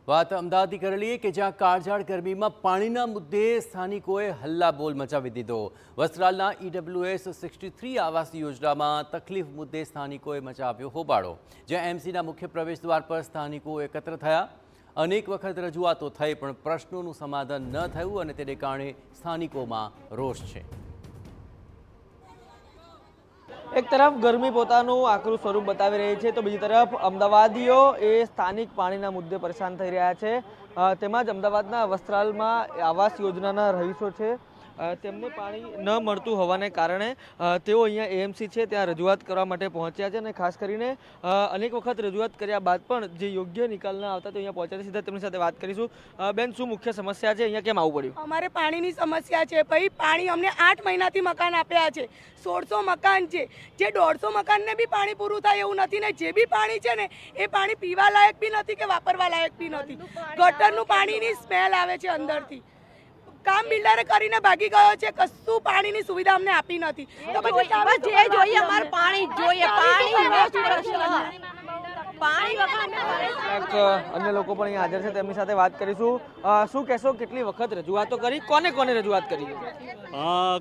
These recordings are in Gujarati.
વાત અમદાવાદની કરેલીએ કે જ્યાં કાળઝાળ ગરમીમાં પાણીના મુદ્દે સ્થાનિકોએ હલ્લાબોલ મચાવી દીધો। વસ્ત્રાલના EWS 63 આવાસ યોજનામાં તકલીફ મુદ્દે સ્થાનિકોએ મચાવ્યો હોબાળો। જ્યાં એમસીના મુખ્ય પ્રવેશદ્વાર પર સ્થાનિકો એકત્ર થયા। અનેક વખત રજૂઆતો થઈ પણ પ્રશ્નોનું સમાધાન ન થયું અને તેને કારણે સ્થાનિકોમાં રોષ છે। એક તરફ ગરમી પોતાનું આકરું સ્વરૂપ બતાવી રહી છે તો બીજી તરફ અમદાવાદીઓ એ સ્થાનિક પાણીના મુદ્દે પરેશાન થઈ રહ્યા છે। તેમાં જ અમદાવાદના વસ્ત્રાલમાં આવાસ યોજનાના રહીશો છે, તેમને પાણી ન મળતું હોવાને કારણે તેઓ અહીંયા એએમસી છે ત્યાં રજૂઆત કરવા માટે પહોંચ્યા છે અને ખાસ કરીને અનેક વખત રજૂઆત કર્યા બાદ પણ જે યોગ્ય નિકાલ ન આવતા તો અહીંયા પહોંચ્યા છે। સીધા તેમની સાથે વાત કરીશું। બેન, શું મુખ્ય સમસ્યા છે, અહીંયા કેમ આવવું પડ્યું? અમારે પાણીની સમસ્યા છે ભાઈ। પાણી અમને 8 મહિનાથી મકાન આપ્યા છે, 1600 મકાન છે, જે 150 મકાનને બી પાણી પૂરું થાય એવું નથી ને જે બી પાણી છે ને એ પાણી પીવા લાયક બી નથી કે વાપરવા લાયક બી નથી। ગટરનું પાણીની સ્મેલ આવે છે અંદરથી। કામ બિલ્ડરે કરીને ભાગી ગયો છે, કશું પાણીની સુવિધા અમને આપી નથી। તો પછી જે જોઈએ અમારે પાણી જોઈએ, અન્ય લોકો પણ અહીંયા હાજર છે, તેમની સાથે વાત કરીશું। શું કહેશો, કેટલી વખત રજૂઆતો કરી, કોને કોને રજૂઆત કરી?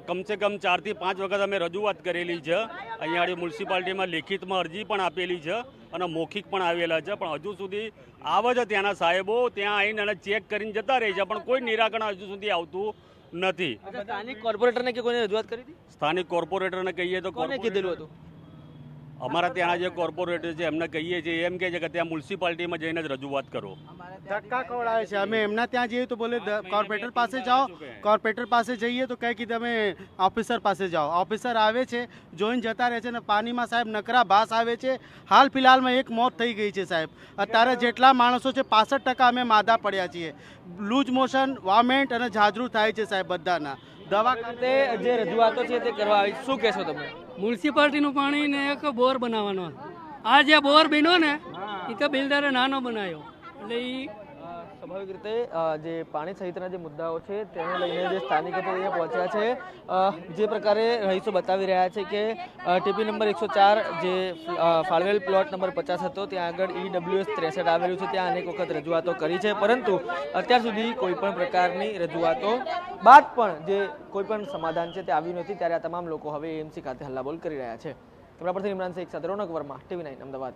કમસે કમ 4 થી 5 વખત અમે રજૂઆત કરેલી છે। અહીંયા મ્યુનિસિપાલિટીમાં લેખિતમાં અરજી પણ આપેલી છે અને મૌખિક પણ આવેલા છે, પણ હજુ સુધી આવે છે ત્યાંના સાહેબો, ત્યાં આવીને અને ચેક કરીને જતા રહે છે, પણ કોઈ નિરાકરણ હજુ સુધી આવતું નથી। સ્થાનિક કોર્પોરેટરને કે કોઈને રજૂઆત કરી હતી? સ્થાનિક કોર્પોરેટરને કહીએ તો કોને કીધેલું હતું? અમારા ત્યાંના જે કોર્પોરેટર છે એમને કહીએ છીએ, એમ કહે છે કે ત્યાં મ્યુનિસિપાલિટીમાં જઈને જ રજૂઆત કરો। ધક્કા ખવડાવે છે। અમે એમના ત્યાં જઈએ તો બોલે કોર્પોરેટર પાસે જાઓ, કોર્પોરેટર પાસે જઈએ તો કહે કે તમે ઓફિસર પાસે જાઓ। ઓફિસર આવે છે, જોઈને જતા રહે છે અને પાણીમાં સાહેબ નકરા ભાસ આવે છે। હાલ ફિલહાલમાં એક મોત થઈ ગઈ છે સાહેબ। અત્યારે જેટલા માણસો છે 65% અમે માદા પડ્યા છીએ। લૂઝ મોશન, વોમિટ અને ઝાઝરું થાય છે સાહેબ બધાના। દવા ખાતે જે રજૂઆતો છે તે કરવા આવી, શું કહેશો તમે? મ્યુનિસિપાલિટીનું પાણી ને એક બોર બનાવવાનો, આ જે બોર બન્યો ને એ તો બિલ્ડરે નાનો બનાવ્યો, એટલે એ સ્વાભાવિક રીતે જે પાણી સહિતના જે મુદ્દાઓ છે તેને લઈને જે સ્થાનિકો અહીંયા પહોંચ્યા છે। જે પ્રકારે રહીશો બતાવી રહ્યા છે કે ટીપી નંબર 104 જે ફાળવેલ પ્લોટ નંબર 50 હતો ત્યાં આગળ EWS 63 આવેલું છે, ત્યાં અનેક વખત રજૂઆતો કરી છે, પરંતુ અત્યાર સુધી કોઈ પણ પ્રકારની રજૂઆતો બાદ પણ જે કોઈ પણ સમાધાન છે તે આવ્યું નથી। ત્યારે આ તમામ લોકો હવે એએમસી ખાતે હલ્લાબોલ કરી રહ્યા છે। કેમેરા પરથી ઇમરાન શેખ સાથે રોનક વર્મા, TV9 અમદાવાદ।